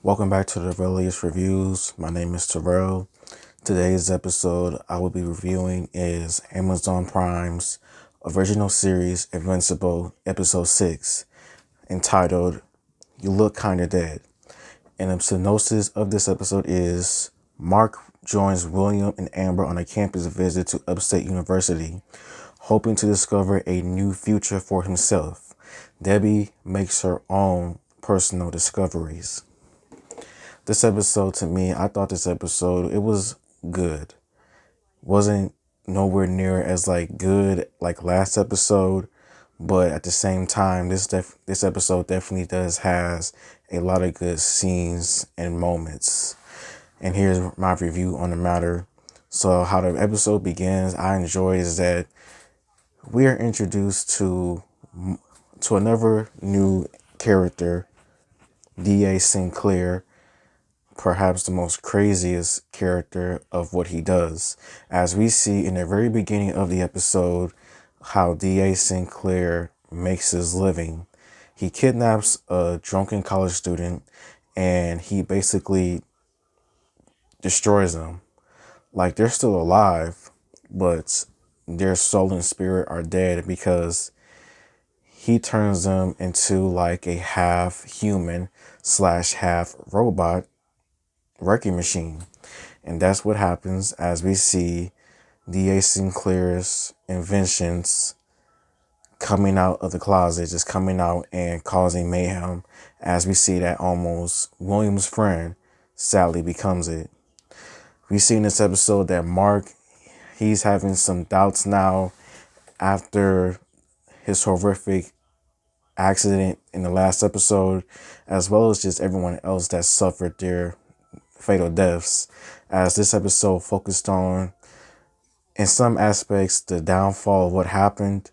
Welcome back to the Rebellious Reviews. My name is Terrell. Today's episode I will be reviewing is Amazon Prime's original series Invincible, Episode 6, entitled You Look Kinda Dead. And the synopsis of this episode is Mark joins William and Amber on a campus visit to Upstate University, hoping to discover a new future for himself. Debbie makes her own personal discoveries. This episode, to me, I thought this episode, it was good. Wasn't nowhere near as good like last episode, but at the same time, this episode definitely has a lot of good scenes and moments. And here's my review on the matter. So how the episode begins, I enjoy is that we are introduced to another new character, D.A. Sinclair, perhaps the most craziest character of what he does. As we see in the very beginning of the episode, how D.A. Sinclair makes his living. He kidnaps a drunken college student and he basically destroys them. Like they're still alive, but their soul and spirit are dead because he turns them into like a half human / half robot wrecking machine. And that's what happens as we see D.A. Sinclair's inventions coming out of the closet, just coming out and causing mayhem, as we see that almost William's friend sadly becomes it. We see in this episode that Mark, he's having some doubts now after his horrific accident in the last episode, as well as just everyone else that suffered their fatal deaths, as this episode focused on, in some aspects, the downfall of what happened.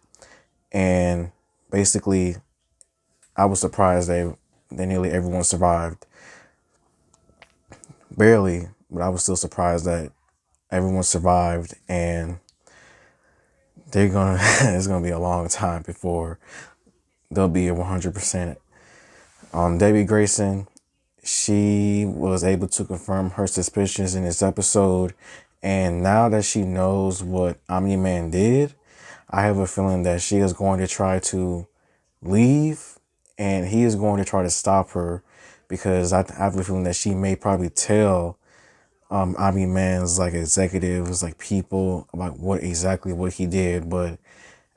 And basically, I was surprised that nearly everyone survived. Barely, but I was still surprised that everyone survived, and it's gonna be a long time before they'll be at 100%. Debbie Grayson, she was able to confirm her suspicions in this episode. And now that she knows what Omni-Man did, I have a feeling that she is going to try to leave and he is going to try to stop her, because I have a feeling that she may probably tell Omni-Man's executives, people, about what he did. But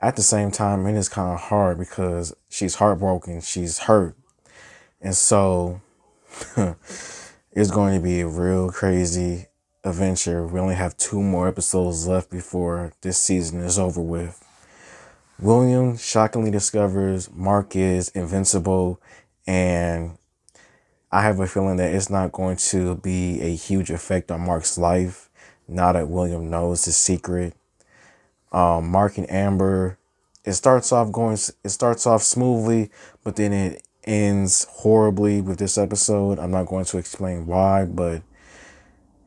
at the same time, it is kind of hard because she's heartbroken, she's hurt. And so it's going to be a real crazy adventure. We only have 2 more episodes left before this season is over with. William shockingly discovers Mark is invincible, and I have a feeling that it's not going to be a huge effect on Mark's life now that William knows the secret. Mark and Amber, it starts off smoothly, but then it ends horribly with this episode. I'm not going to explain why, but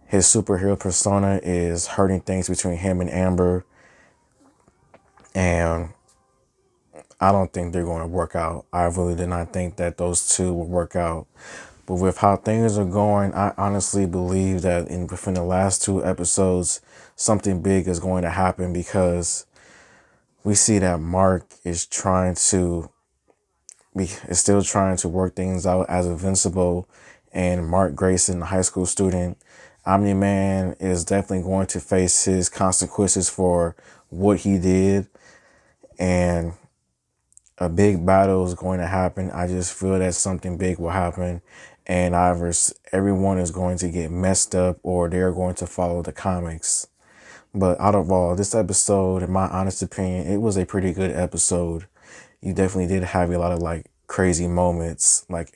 his superhero persona is hurting things between him and Amber, and I don't think they're going to work out. I really did not think that those two would work out. But with how things are going, I honestly believe that within the last 2 episodes, something big is going to happen, because we see that Mark is still trying to work things out as Invincible, and Mark Grayson, the high school student, Omni-Man, is definitely going to face his consequences for what he did, and a big battle is going to happen. I just feel that something big will happen, and either everyone is going to get messed up or they're going to follow the comics. But out of all, this episode, in my honest opinion, it was a pretty good episode. You definitely did have a lot of crazy moments, with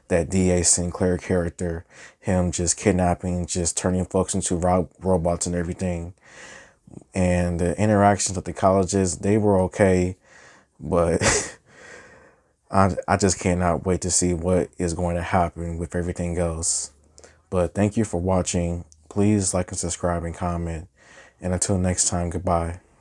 that D.A. Sinclair character, him just kidnapping, just turning folks into robots and everything. And the interactions with the colleges, they were okay, but I just cannot wait to see what is going to happen with everything else. But thank you for watching. Please like and subscribe and comment. And until next time, goodbye.